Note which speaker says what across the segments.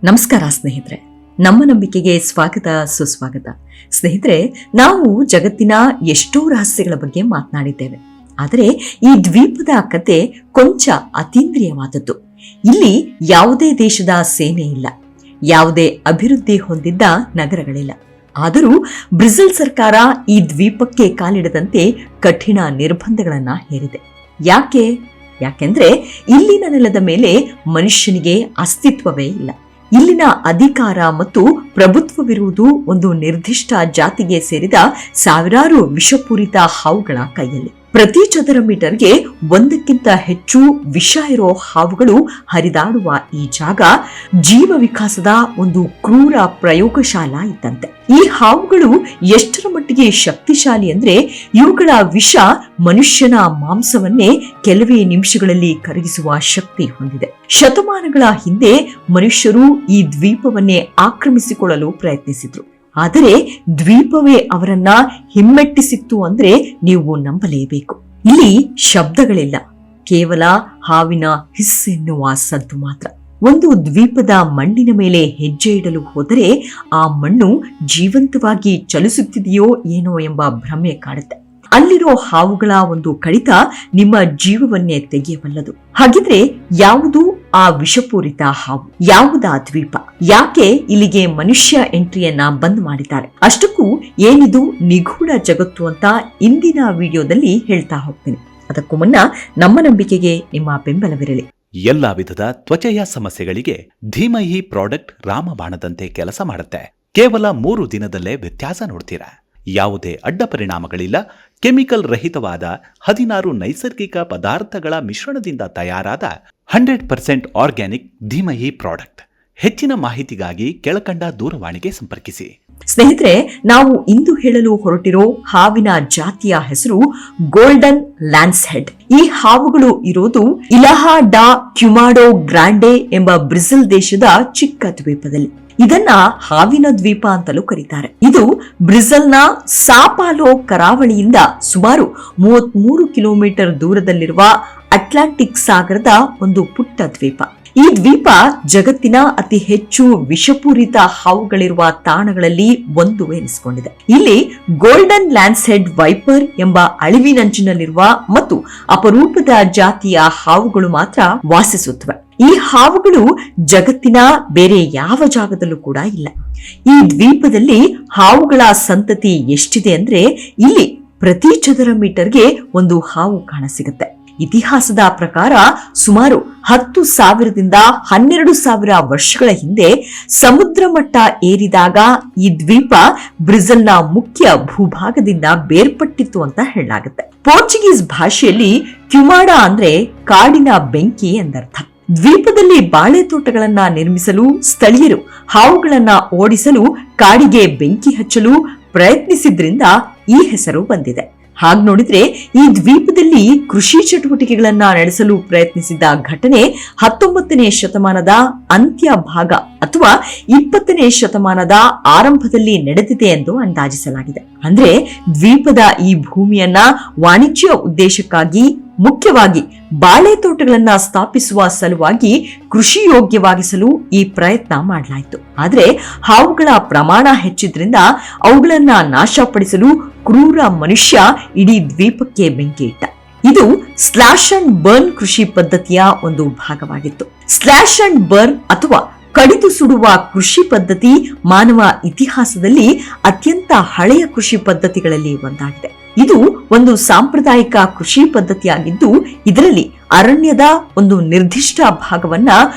Speaker 1: ನಮಸ್ಕಾರ ಸ್ನೇಹಿತರೆ, ನಮ್ಮ ನಂಬಿಕೆಗೆ ಸ್ವಾಗತ ಸುಸ್ವಾಗತ. ಸ್ನೇಹಿತರೆ, ನಾವು ಜಗತ್ತಿನ ಎಷ್ಟೋ ರಹಸ್ಯಗಳ ಬಗ್ಗೆ ಮಾತನಾಡಿದ್ದೇವೆ. ಆದರೆ ಈ ದ್ವೀಪದ ಕತೆ ಕೊಂಚ ಅತೀಂದ್ರಿಯವಾದದ್ದು. ಇಲ್ಲಿ ಯಾವುದೇ ದೇಶದ ಸೇನೆ ಇಲ್ಲ, ಯಾವುದೇ ಅಭಿವೃದ್ಧಿ ಹೊಂದಿದ್ದ ನಗರಗಳಿಲ್ಲ. ಆದರೂ ಬ್ರೆಜಿಲ್ ಸರ್ಕಾರ ಈ ದ್ವೀಪಕ್ಕೆ ಕಾಲಿಡದಂತೆ ಕಠಿಣ ನಿರ್ಬಂಧಗಳನ್ನ ಹೇರಿದೆ. ಯಾಕೆಂದ್ರೆ ಇಲ್ಲಿನ ನೆಲದ ಮೇಲೆ ಮನುಷ್ಯನಿಗೆ ಅಸ್ತಿತ್ವವೇ ಇಲ್ಲ. ಇಲ್ಲಿನ ಅಧಿಕಾರ ಮತ್ತು ಪ್ರಭುತ್ವವಿರುವುದು ಒಂದು ನಿರ್ದಿಷ್ಟ ಜಾತಿಗೆ ಸೇರಿದ ಸಾವಿರಾರು ವಿಷಪೂರಿತ ಹಾವುಗಳ ಕೈಯಲ್ಲಿ. ಪ್ರತಿ ಚದರ ಮೀಟರ್ಗೆ ಒಂದಕ್ಕಿಂತ ಹೆಚ್ಚು ವಿಷ ಇರೋ ಹಾವುಗಳು ಹರಿದಾಡುವ ಈ ಜಾಗ ಜೀವ ವಿಕಾಸದ ಒಂದು ಕ್ರೂರ ಪ್ರಯೋಗಶಾಲಾ ಇದ್ದಂತೆ. ಈ ಹಾವುಗಳು ಎಷ್ಟರ ಮಟ್ಟಿಗೆ ಶಕ್ತಿಶಾಲಿ ಅಂದ್ರೆ ಇವುಗಳ ವಿಷ ಮನುಷ್ಯನ ಮಾಂಸವನ್ನೇ ಕೆಲವೇ ನಿಮಿಷಗಳಲ್ಲಿ ಕರಗಿಸುವ ಶಕ್ತಿ ಹೊಂದಿದೆ. ಶತಮಾನಗಳ ಹಿಂದೆ ಮನುಷ್ಯರು ಈ ದ್ವೀಪವನ್ನೇ ಆಕ್ರಮಿಸಿಕೊಳ್ಳಲು ಪ್ರಯತ್ನಿಸಿದ್ರು. ಆದರೆ ದ್ವೀಪವೇ ಅವರನ್ನ ಹಿಮ್ಮೆಟ್ಟಿಸಿತ್ತು ಅಂದ್ರೆ ನೀವು ನಂಬಲೇಬೇಕು. ಇಲ್ಲಿ ಶಬ್ದಗಳಿಲ್ಲ, ಕೇವಲ ಹಾವಿನ ಹಿಸ್ ಎನ್ನುವ ಸದ್ದು ಮಾತ್ರ. ಒಂದು ದ್ವೀಪದ ಮಣ್ಣಿನ ಮೇಲೆ ಹೆಜ್ಜೆ ಇಡಲು ಹೋದರೆ ಆ ಮಣ್ಣು ಜೀವಂತವಾಗಿ ಚಲಿಸುತ್ತಿದೆಯೋ ಏನೋ ಎಂಬ ಭ್ರಮೆ ಕಾಡುತ್ತೆ. ಅಲ್ಲಿರೋ ಹಾವುಗಳ ಒಂದು ಕಡಿತ ನಿಮ್ಮ ಜೀವವನ್ನೇ ತೆಗೆಯಬಲ್ಲದು. ಹಾಗಿದ್ರೆ ಯಾವುದು ಆ ವಿಷಪೂರಿತ ಹಾವು? ಯಾವುದಾ ದ್ವೀಪ? ಯಾಕೆ ಇಲ್ಲಿಗೆ ಮನುಷ್ಯ ಎಂಟ್ರಿಯನ್ನ ಬಂದ್ ಮಾಡಿದ್ದಾರೆ? ಅಷ್ಟಕ್ಕೂ ಏನಿದು ನಿಗೂಢ ಜಗತ್ತು ಅಂತ ಇಂದಿನ ವಿಡಿಯೋದಲ್ಲಿ ಹೇಳ್ತಾ ಹೋಗ್ತೀನಿ. ಅದಕ್ಕೂ ಮುನ್ನ ನಮ್ಮ ನಂಬಿಕೆಗೆ ನಿಮ್ಮ ಬೆಂಬಲವಿರಲಿ.
Speaker 2: ಎಲ್ಲಾ ವಿಧದ ತ್ವಚೆಯ ಸಮಸ್ಯೆಗಳಿಗೆ ಧೀಮಹಿ ಪ್ರಾಡಕ್ಟ್ ರಾಮಬಾಣದಂತೆ ಕೆಲಸ ಮಾಡುತ್ತೆ. ಕೇವಲ 3 ದಿನದಲ್ಲೇ ವ್ಯತ್ಯಾಸ ನೋಡ್ತೀರಾ. ಯಾವುದೇ ಅಡ್ಡ ಪರಿಣಾಮಗಳಿಲ್ಲ. ಕೆಮಿಕಲ್ ರಹಿತವಾದ 16 ನೈಸರ್ಗಿಕ ಪದಾರ್ಥಗಳ ಮಿಶ್ರಣದಿಂದ ತಯಾರಾದ 100% ಆರ್ಗ್ಯಾನಿಕ್ ಧೀಮಹಿ ಪ್ರಾಡಕ್ಟ್. ಹೆಚ್ಚಿನ ಮಾಹಿತಿಗಾಗಿ ಕೆಳಕಂಡ ದೂರವಾಣಿಗೆ ಸಂಪರ್ಕಿಸಿ.
Speaker 1: ಸ್ನೇಹಿತರೆ, ನಾವು ಇಂದು ಹೇಳಲು ಹೊರಟಿರೋ ಹಾವಿನ ಜಾತಿಯ ಹೆಸರು ಗೋಲ್ಡನ್ ಲ್ಯಾನ್ಸ್ ಹೆಡ್. ಈ ಹಾವುಗಳು ಇರೋದು ಇಲಹಾ ಡಾ ಕ್ಯುಮಾಡೋ ಗ್ರಾಂಡೆ ಎಂಬ ಬ್ರೆಜಿಲ್ ದೇಶದ ಚಿಕ್ಕ ದ್ವೀಪದಲ್ಲಿ. ಇದನ್ನ ಹಾವಿನ ದ್ವೀಪ ಅಂತಲೂ ಕರೀತಾರೆ. ಇದು ಬ್ರೆಜಿಲ್ನ ಸಾಪಾಲೋ ಕರಾವಳಿಯಿಂದ ಸುಮಾರು 33 ಕಿಲೋಮೀಟರ್ ದೂರದಲ್ಲಿರುವ ಅಟ್ಲಾಂಟಿಕ್ ಸಾಗರದ ಒಂದು ಪುಟ್ಟ ದ್ವೀಪ. ಈ ದ್ವೀಪ ಜಗತ್ತಿನ ಅತಿ ಹೆಚ್ಚು ವಿಷಪೂರಿತ ಹಾವುಗಳಿರುವ ತಾಣಗಳಲ್ಲಿ ಒಂದು ಎನಿಸಿಕೊಂಡಿದೆ. ಇಲ್ಲಿ ಗೋಲ್ಡನ್ ಲ್ಯಾನ್ಸ್ ಹೆಡ್ ವೈಪರ್ ಎಂಬ ಅಳಿವಿನಂಚಿನಲ್ಲಿರುವ ಮತ್ತು ಅಪರೂಪದ ಜಾತಿಯ ಹಾವುಗಳು ಮಾತ್ರ ವಾಸಿಸುತ್ತವೆ. ಈ ಹಾವುಗಳು ಜಗತ್ತಿನ ಬೇರೆ ಯಾವ ಜಾಗದಲ್ಲೂ ಕೂಡ ಇಲ್ಲ. ಈ ದ್ವೀಪದಲ್ಲಿ ಹಾವುಗಳ ಸಂತತಿ ಎಷ್ಟಿದೆ ಅಂದ್ರೆ ಇಲ್ಲಿ ಪ್ರತಿ ಚದರ ಮೀಟರ್ಗೆ ಒಂದು ಹಾವು ಕಾಣಸಿಗುತ್ತೆ. ಇತಿಹಾಸದ ಪ್ರಕಾರ ಸುಮಾರು 10,000ದಿಂದ 12,000 ವರ್ಷಗಳ ಹಿಂದೆ ಸಮುದ್ರ ಮಟ್ಟ ಏರಿದಾಗ ಈ ದ್ವೀಪ ಬ್ರೆಜಿಲ್ನ ಮುಖ್ಯ ಭೂಭಾಗದಿಂದ ಬೇರ್ಪಟ್ಟಿತ್ತು ಅಂತ ಹೇಳಲಾಗುತ್ತೆ. ಪೋರ್ಚುಗೀಸ್ ಭಾಷೆಯಲ್ಲಿ ಕ್ಯುಮಾಡಾ ಅಂದ್ರೆ ಕಾಡಿನ ಬೆಂಕಿ ಎಂದರ್ಥ. ದ್ವೀಪದಲ್ಲಿ ಬಾಳೆ ತೋಟಗಳನ್ನ ನಿರ್ಮಿಸಲು ಸ್ಥಳೀಯರು ಹಾವುಗಳನ್ನ ಓಡಿಸಲು ಕಾಡಿಗೆ ಬೆಂಕಿ ಹಚ್ಚಲು ಪ್ರಯತ್ನಿಸಿದ್ರಿಂದ ಈ ಹೆಸರು ಬಂದಿದೆ. ಹಾಗೆ ನೋಡಿದ್ರೆ ಈ ದ್ವೀಪದಲ್ಲಿ ಕೃಷಿ ಚಟುವಟಿಕೆಗಳನ್ನ ನಡೆಸಲು ಪ್ರಯತ್ನಿಸಿದ ಘಟನೆ 19ನೇ ಶತಮಾನದ ಅಂತ್ಯ ಭಾಗ ಅಥವಾ 20ನೇ ಶತಮಾನದ ಆರಂಭದಲ್ಲಿ ನಡೆದಿದೆ ಎಂದು ಅಂದಾಜಿಸಲಾಗಿದೆ. ಅಂದ್ರೆ ದ್ವೀಪದ ಈ ಭೂಮಿಯನ್ನ ವಾಣಿಜ್ಯ ಉದ್ದೇಶಕ್ಕಾಗಿ, ಮುಖ್ಯವಾಗಿ ಬಾಳೆ ತೋಟಗಳನ್ನ ಸ್ಥಾಪಿಸುವ ಸಲುವಾಗಿ ಕೃಷಿ ಯೋಗ್ಯವಾಗಿಸಲು ಈ ಪ್ರಯತ್ನ ಮಾಡಲಾಯಿತು. ಆದ್ರೆ ಹಾವುಗಳ ಪ್ರಮಾಣ ಹೆಚ್ಚಿದ್ರಿಂದ ಅವುಗಳನ್ನ ನಾಶಪಡಿಸಲು ಕ್ರೂರ ಮನುಷ್ಯ ಇಡೀ ದ್ವೀಪಕ್ಕೆ ಬೆಂಕಿ ಇಟ್ಟ. ಇದು ಸ್ಲಾಶ್ ಅಂಡ್ ಬರ್ನ್ ಕೃಷಿ ಪದ್ಧತಿಯ ಒಂದು ಭಾಗವಾಗಿತ್ತು. ಸ್ಲಾಶ್ ಅಂಡ್ ಬರ್ನ್ ಅಥವಾ ಕಡಿದು ಸುಡುವ ಕೃಷಿ ಪದ್ಧತಿ ಮಾನವ ಇತಿಹಾಸದಲ್ಲಿ ಅತ್ಯಂತ ಹಳೆಯ ಕೃಷಿ ಪದ್ಧತಿಗಳಲ್ಲಿ ಒಂದಾಗಿದೆ. ಇದು ಒಂದು ಸಾಂಪ್ರದಾಯಿಕ ಕೃಷಿ ಪದ್ಧತಿಯಾಗಿದ್ದು ಇದರಲ್ಲಿ ಅರಣ್ಯದ ಒಂದು ನಿರ್ದಿಷ್ಟ ಭಾಗವನ್ನ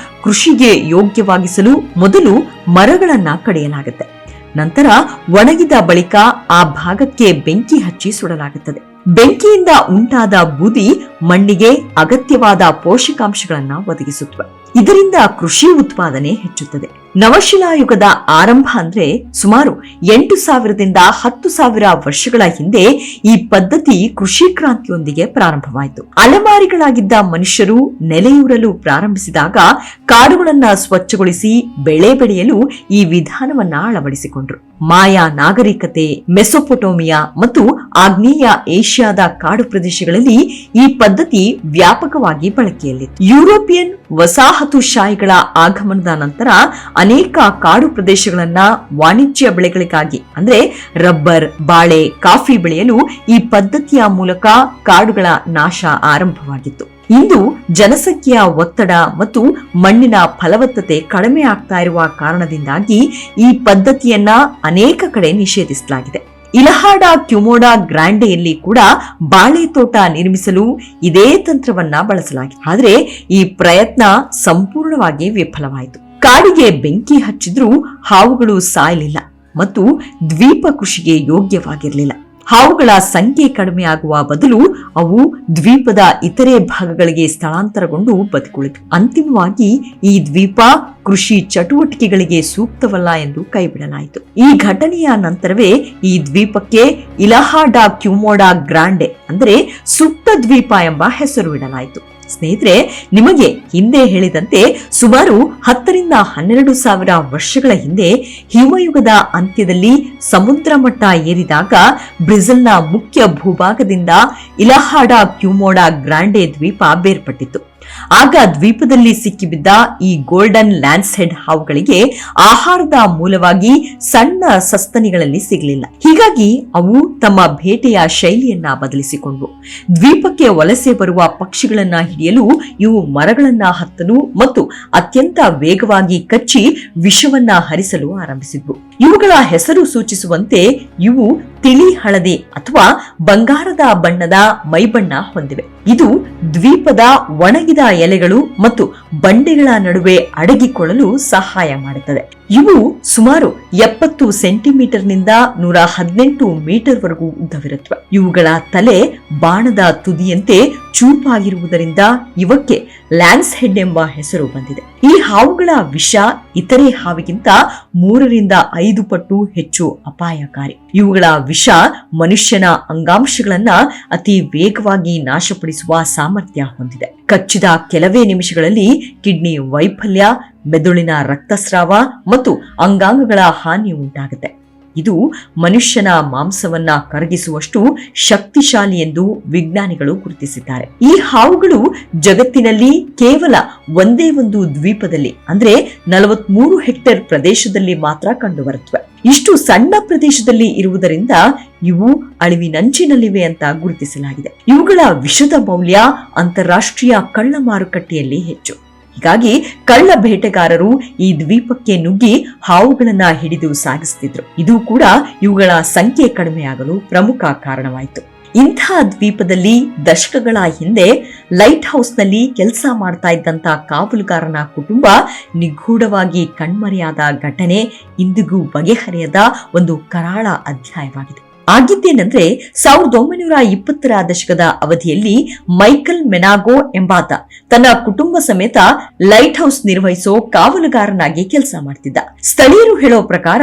Speaker 1: ಕೃಷಿಗೆ ಯೋಗ್ಯವಾಗಿಸಲು ಮೊದಲು ಮರಗಳನ್ನ ಕಡಿಯಲಾಗುತ್ತೆ. ನಂತರ ಒಣಗಿದ ಬಳಿಕ ಆ ಭಾಗಕ್ಕೆ ಬೆಂಕಿ ಹಚ್ಚಿ ಸುಡಲಾಗುತ್ತದೆ. ಬೆಂಕಿಯಿಂದ ಉಂಟಾದ ಬೂದಿ ಮಣ್ಣಿಗೆ ಅಗತ್ಯವಾದ ಪೋಷಕಾಂಶಗಳನ್ನ ಒದಗಿಸುತ್ತವೆ. ಇದರಿಂದ ಕೃಷಿ ಉತ್ಪಾದನೆ ಹೆಚ್ಚುತ್ತದೆ. ನವಶಿಲಾಯುಗದ ಆರಂಭ ಅಂದ್ರೆ ಸುಮಾರು 8,000ದಿಂದ 10,000 ವರ್ಷಗಳ ಹಿಂದೆ ಈ ಪದ್ಧತಿ ಕೃಷಿ ಕ್ರಾಂತಿಯೊಂದಿಗೆ ಪ್ರಾರಂಭವಾಯಿತು. ಅಲೆಮಾರಿಗಳಾಗಿದ್ದ ಮನುಷ್ಯರು ನೆಲೆಯೂರಲು ಪ್ರಾರಂಭಿಸಿದಾಗ ಕಾಡುಗಳನ್ನ ಸ್ವಚ್ಛಗೊಳಿಸಿ ಬೆಳೆ ಬೆಳೆಯಲು ಈ ವಿಧಾನವನ್ನ ಅಳವಡಿಸಿಕೊಂಡ್ರು. ಮಾಯಾ ನಾಗರಿಕತೆ, ಮೆಸೊಪೊಟೋಮಿಯಾ ಮತ್ತು ಆಗ್ನೇಯ ಏಷ್ಯಾದ ಕಾಡು ಪ್ರದೇಶಗಳಲ್ಲಿ ಈ ಪದ್ಧತಿ ವ್ಯಾಪಕವಾಗಿ ಬಳಕೆಯಲ್ಲಿತ್ತು. ಯುರೋಪಿಯನ್ ವಸಾಹತುಶಾಹಿಗಳ ಆಗಮನದ ನಂತರ ಅನೇಕ ಕಾಡು ಪ್ರದೇಶಗಳನ್ನ ವಾಣಿಜ್ಯ ಬೆಳೆಗಳಿಗಾಗಿ ಅಂದ್ರೆ ರಬ್ಬರ್, ಬಾಳೆ, ಕಾಫಿ ಬೆಳೆಯಲು ಈ ಪದ್ಧತಿಯ ಮೂಲಕ ಕಾಡುಗಳ ನಾಶ ಆರಂಭವಾಗಿತ್ತು. ಇಂದು ಜನಸಂಖ್ಯೆಯ ಒತ್ತಡ ಮತ್ತು ಮಣ್ಣಿನ ಫಲವತ್ತತೆ ಕಡಿಮೆ ಆಗ್ತಾ ಇರುವ ಕಾರಣದಿಂದಾಗಿ ಈ ಪದ್ಧತಿಯನ್ನ ಅನೇಕ ಕಡೆ ನಿಷೇಧಿಸಲಾಗಿದೆ. ಇಲಹಾಡ ಕ್ಯುಮೋಡಾ ಗ್ರಾಂಡೆಯಲ್ಲಿ ಕೂಡ ಬಾಳೆ ತೋಟ ನಿರ್ಮಿಸಲು ಇದೇ ತಂತ್ರವನ್ನ ಬಳಸಲಾಗಿದೆ. ಆದರೆ ಈ ಪ್ರಯತ್ನ ಸಂಪೂರ್ಣವಾಗಿ ವಿಫಲವಾಯಿತು. ಕಾಡಿಗೆ ಬೆಂಕಿ ಹಚ್ಚಿದ್ರೂ ಹಾವುಗಳು ಸಾಯಲಿಲ್ಲ ಮತ್ತು ದ್ವೀಪ ಕೃಷಿಗೆ ಯೋಗ್ಯವಾಗಿರಲಿಲ್ಲ. ಹಾವುಗಳ ಸಂಖ್ಯೆ ಕಡಿಮೆಯಾಗುವ ಬದಲು ಅವು ದ್ವೀಪದ ಇತರೆ ಭಾಗಗಳಿಗೆ ಸ್ಥಳಾಂತರಗೊಂಡು ಬದುಕುಳಿತು. ಅಂತಿಮವಾಗಿ ಈ ದ್ವೀಪ ಕೃಷಿ ಚಟುವಟಿಕೆಗಳಿಗೆ ಸೂಕ್ತವಲ್ಲ ಎಂದು ಕೈಬಿಡಲಾಯಿತು. ಈ ಘಟನೆಯ ನಂತರವೇ ಈ ದ್ವೀಪಕ್ಕೆ ಇಲಹಾಡ ಕ್ಯುಮೋಡಾ ಗ್ರಾಂಡೆ ಅಂದರೆ ಸೂಕ್ತ ದ್ವೀಪ ಎಂಬ ಹೆಸರು ಇಡಲಾಯಿತು. ಸ್ನೇಹಿತರೆ, ನಿಮಗೆ ಹಿಂದೆ ಹೇಳಿದಂತೆ ಸುಮಾರು 10 ರಿಂದ 12 ಸಾವಿರ ವರ್ಷಗಳ ಹಿಂದೆ ಹಿಮಯುಗದ ಅಂತ್ಯದಲ್ಲಿ ಸಮುದ್ರ ಮಟ್ಟ ಏರಿದಾಗ ಬ್ರೆಜಿಲ್ನ ಮುಖ್ಯ ಭೂಭಾಗದಿಂದ ಇಲಹಾಡ ಕ್ಯುಮೋಡಾ ಗ್ರಾಂಡೆ ದ್ವೀಪ ಬೇರ್ಪಟ್ಟಿತು. ಆಗ ದ್ವೀಪದಲ್ಲಿ ಸಿಕ್ಕಿಬಿದ್ದ ಈ ಗೋಲ್ಡನ್ ಲ್ಯಾನ್ಸ್ ಹೆಡ್ ಹಾವುಗಳಿಗೆ ಆಹಾರದ ಮೂಲವಾಗಿ ಸಣ್ಣ ಸಸ್ತನಿಗಳಲ್ಲಿ ಸಿಗಲಿಲ್ಲ. ಹೀಗಾಗಿ ಅವು ತಮ್ಮ ಬೇಟೆಯ ಶೈಲಿಯನ್ನ ಬದಲಿಸಿಕೊಂಡವು. ದ್ವೀಪಕ್ಕೆ ವಲಸೆ ಬರುವ ಪಕ್ಷಿಗಳನ್ನ ಹಿಡಿಯಲು ಇವು ಮರಗಳನ್ನ ಹತ್ತಲು ಮತ್ತು ಅತ್ಯಂತ ವೇಗವಾಗಿ ಕಚ್ಚಿ ವಿಷವನ್ನ ಹರಿಸಲು ಆರಂಭಿಸಿದ್ವು. ಇವುಗಳ ಹೆಸರು ಸೂಚಿಸುವಂತೆ ಇವು ತಿಳಿ ಹಳದಿ ಅಥವಾ ಬಂಗಾರದ ಬಣ್ಣದ ಮೈಬಣ್ಣ ಹೊಂದಿವೆ. ಇದು ದ್ವೀಪದ ಒಣಗಿದ ಎಲೆಗಳು ಮತ್ತು ಬಂಡೆಗಳ ನಡುವೆ ಅಡಗಿಕೊಳ್ಳಲು ಸಹಾಯ ಮಾಡುತ್ತದೆ. ಇವು ಸುಮಾರು 70 ಸೆಂಟಿಮೀಟರ್ನಿಂದ 118 ಮೀಟರ್ ವರೆಗೂ ಉದ್ದವಿರುತ್ತವೆ. ಇವುಗಳ ತಲೆ ಬಾಣದ ತುದಿಯಂತೆ ಚೂಪಾಗಿರುವುದರಿಂದ ಇವಕ್ಕೆ ಲ್ಯಾನ್ಸ್ ಹೆಡ್ ಎಂಬ ಹೆಸರು ಬಂದಿದೆ. ಈ ಹಾವುಗಳ ವಿಷ ಇತರೆ ಹಾವಿಗಿಂತ 3 ರಿಂದ 5 ಪಟ್ಟು ಹೆಚ್ಚು ಅಪಾಯಕಾರಿ. ಇವುಗಳ ವಿಷ ಮನುಷ್ಯನ ಅಂಗಾಂಶಗಳನ್ನ ಅತಿ ವೇಗವಾಗಿ ನಾಶಪಡಿಸುವ ಸಾಮರ್ಥ್ಯ ಹೊಂದಿದೆ. ಕಚ್ಚಿದ ಕೆಲವೇ ನಿಮಿಷಗಳಲ್ಲಿ ಕಿಡ್ನಿ ವೈಫಲ್ಯ, ಮೆದುಳಿನ ರಕ್ತಸ್ರಾವ ಮತ್ತು ಅಂಗಾಂಗಗಳ ಹಾನಿ ಉಂಟಾಗುತ್ತೆ. ಇದು ಮನುಷ್ಯನ ಮಾಂಸವನ್ನ ಕರಗಿಸುವಷ್ಟು ಶಕ್ತಿಶಾಲಿ ಎಂದು ವಿಜ್ಞಾನಿಗಳು ಗುರುತಿಸಿದ್ದಾರೆ. ಈ ಹಾವುಗಳು ಜಗತ್ತಿನಲ್ಲಿ ಕೇವಲ ಒಂದೇ ಒಂದು ದ್ವೀಪದಲ್ಲಿ ಅಂದ್ರೆ 43 ಹೆಕ್ಟೇರ್ ಪ್ರದೇಶದಲ್ಲಿ ಮಾತ್ರ ಕಂಡುಬರುತ್ತವೆ. ಇಷ್ಟು ಸಣ್ಣ ಪ್ರದೇಶದಲ್ಲಿ ಇರುವುದರಿಂದ ಇವು ಅಳಿವಿನಂಚಿನಲ್ಲಿವೆ ಅಂತ ಗುರುತಿಸಲಾಗಿದೆ. ಇವುಗಳ ವಿಷದ ಮೌಲ್ಯ ಅಂತಾರಾಷ್ಟ್ರೀಯ ಕಳ್ಳ ಮಾರುಕಟ್ಟೆಯಲ್ಲಿ ಹೆಚ್ಚು. ಹೀಗಾಗಿ ಕಳ್ಳ ಬೇಟೆಗಾರರು ಈ ದ್ವೀಪಕ್ಕೆ ನುಗ್ಗಿ ಹಾವುಗಳನ್ನ ಹಿಡಿದು ಸಾಗಿಸುತ್ತಿದ್ರು. ಇದು ಕೂಡ ಇವುಗಳ ಸಂಖ್ಯೆ ಕಡಿಮೆಯಾಗಲು ಪ್ರಮುಖ ಕಾರಣವಾಯಿತು. ಇಂಥ ದ್ವೀಪದಲ್ಲಿ ದಶಕಗಳ ಹಿಂದೆ ಲೈಟ್ ಹೌಸ್ನಲ್ಲಿ ಕೆಲಸ ಮಾಡ್ತಾ ಇದ್ದಂತ ಕಾವಲುಗಾರನ ಕುಟುಂಬ ನಿಗೂಢವಾಗಿ ಕಣ್ಮರೆಯಾದ ಘಟನೆ ಇಂದಿಗೂ ಬಗೆಹರಿಯದ ಒಂದು ಕರಾಳ ಅಧ್ಯಾಯವಾಗಿದೆ. ಆಗಿದ್ದೇನೆಂದ್ರೆ 1920ರ ದಶಕದ ಅವಧಿಯಲ್ಲಿ ಮೈಕಲ್ ಮೆನಾಗೋ ಎಂಬಾತ ತನ್ನ ಕುಟುಂಬ ಸಮೇತ ಲೈಟ್ ಹೌಸ್ ನಿರ್ವಹಿಸೋ ಕಾವಲುಗಾರನಾಗಿ ಕೆಲಸ ಮಾಡ್ತಿದ್ದ. ಸ್ಥಳೀಯರು ಹೇಳೋ ಪ್ರಕಾರ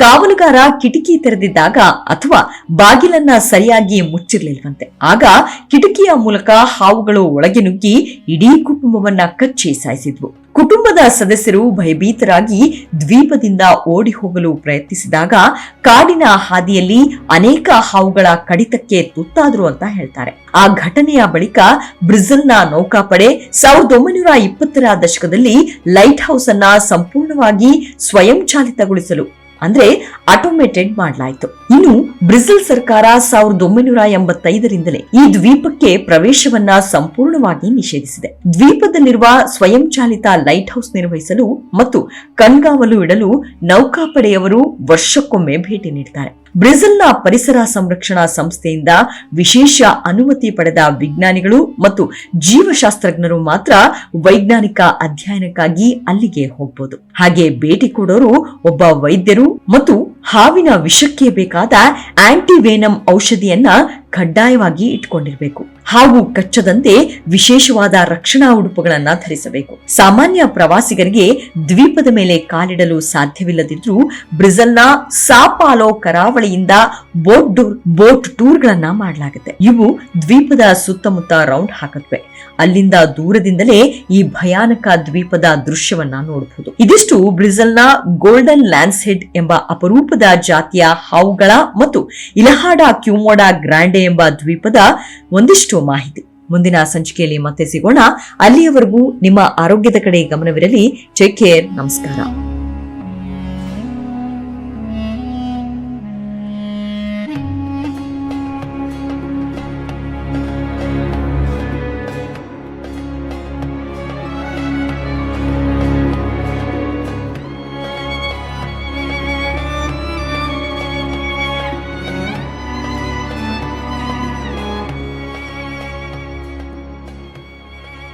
Speaker 1: ಕಾವಲುಗಾರ ಕಿಟಕಿ ತೆರೆದಿದ್ದಾಗ ಅಥವಾ ಬಾಗಿಲನ್ನ ಸರಿಯಾಗಿ ಮುಚ್ಚಿರ್ಲಿಲ್ವಂತೆ. ಆಗ ಕಿಟಕಿಯ ಮೂಲಕ ಹಾವುಗಳು ಒಳಗೆ ನುಗ್ಗಿ ಇಡೀ ಕುಟುಂಬವನ್ನ ಕಚ್ಚಿ ಸಾಯಿಸಿದ್ವು. ಕುಟುಂಬದ ಸದಸ್ಯರು ಭಯಭೀತರಾಗಿ ದ್ವೀಪದಿಂದ ಓಡಿ ಹೋಗಲು ಪ್ರಯತ್ನಿಸಿದಾಗ ಕಾಡಿನ ಹಾದಿಯಲ್ಲಿ ಅನೇಕ ಹಾವುಗಳ ಕಡಿತಕ್ಕೆ ತುತ್ತಾದ್ರು ಅಂತ ಹೇಳ್ತಾರೆ. ಆ ಘಟನೆಯ ಬಳಿಕ ಬ್ರೆಜಿಲ್ನ ನೌಕಾಪಡೆ 1920ರ ದಶಕದಲ್ಲಿ ಲೈಟ್ ಹೌಸ್ ಅನ್ನ ಸಂಪೂರ್ಣವಾಗಿ ಸ್ವಯಂಚಾಲಿತಗೊಳಿಸಲು ಅಂದ್ರೆ ಆಟೋಮೇಟೆಡ್ ಮಾಡಲಾಯಿತು. ಇನ್ನು ಬ್ರೆಜಿಲ್ ಸರ್ಕಾರ 1985ರಿಂದಲೇ ಈ ದ್ವೀಪಕ್ಕೆ ಪ್ರವೇಶವನ್ನ ಸಂಪೂರ್ಣವಾಗಿ ನಿಷೇಧಿಸಿದೆ. ದ್ವೀಪದಲ್ಲಿರುವ ಸ್ವಯಂಚಾಲಿತ ಲೈಟ್ ಹೌಸ್ ನಿರ್ವಹಿಸಲು ಮತ್ತು ಕಣ್ಗಾವಲು ಇಡಲು ನೌಕಾಪಡೆಯವರು ವರ್ಷಕ್ಕೊಮ್ಮೆ ಭೇಟಿ ನೀಡುತ್ತಾರೆ. ಬ್ರೆಜಿಲ್ನ ಪರಿಸರ ಸಂರಕ್ಷಣಾ ಸಂಸ್ಥೆಯಿಂದ ವಿಶೇಷ ಅನುಮತಿ ಪಡೆದ ವಿಜ್ಞಾನಿಗಳು ಮತ್ತು ಜೀವಶಾಸ್ತ್ರಜ್ಞರು ಮಾತ್ರ ವೈಜ್ಞಾನಿಕ ಅಧ್ಯಯನಕ್ಕಾಗಿ ಅಲ್ಲಿಗೆ ಹೋಗಬಹುದು. ಹಾಗೆ ಭೇಟಿ ಕೊಡೋರು ಒಬ್ಬ ವೈದ್ಯರು ಮತ್ತು ಹಾವಿನ ವಿಷಕ್ಕೆ ಬೇಕಾದ ಆಂಟಿವೇನಮ್ ಔಷಧಿಯನ್ನ ಕಡ್ಡಾಯವಾಗಿ ಇಟ್ಕೊಂಡಿರಬೇಕು. ಹಾವು ಕಚ್ಚದಂತೆ ವಿಶೇಷವಾದ ರಕ್ಷಣಾ ಉಡುಪುಗಳನ್ನ ಧರಿಸಬೇಕು. ಸಾಮಾನ್ಯ ಪ್ರವಾಸಿಗರಿಗೆ ದ್ವೀಪದ ಮೇಲೆ ಕಾಲಿಡಲು ಸಾಧ್ಯವಿಲ್ಲದಿದ್ರೂ ಬ್ರೆಜಿಲ್ನ ಸಾಪಾಲೋ ಕರಾವಳಿಯಿಂದ ಬೋಟ್ ಟೂರ್ಗಳನ್ನ ಮಾಡಲಾಗುತ್ತೆ. ಇವು ದ್ವೀಪದ ಸುತ್ತಮುತ್ತ ರೌಂಡ್ ಹಾಕತ್ವೆ. ಅಲ್ಲಿಂದ ದೂರದಿಂದಲೇ ಈ ಭಯಾನಕ ದ್ವೀಪದ ದೃಶ್ಯವನ್ನ ನೋಡಬಹುದು. ಇದಿಷ್ಟು ಬ್ರೆಜಿಲ್ನ ಗೋಲ್ಡನ್ ಲ್ಯಾನ್ಸ್ ಹೆಡ್ ಎಂಬ ಅಪರೂಪದ ಜಾತಿಯ ಹಾವುಗಳ ಮತ್ತು ಇಲಹಾಡ ಕ್ಯುಮೋಡಾ ಗ್ರಾಂಡೆ ಎಂಬ ದ್ವೀಪದ ಒಂದಿಷ್ಟು ಮಾಹಿತಿ. ಮುಂದಿನ ಸಂಚಿಕೆಯಲ್ಲಿ ಮತ್ತೆ ಸಿಗೋಣ. ಅಲ್ಲಿಯವರೆಗೂ ನಿಮ್ಮ ಆರೋಗ್ಯದ ಕಡೆ ಗಮನವಿರಲಿ. Take care. ನಮಸ್ಕಾರ.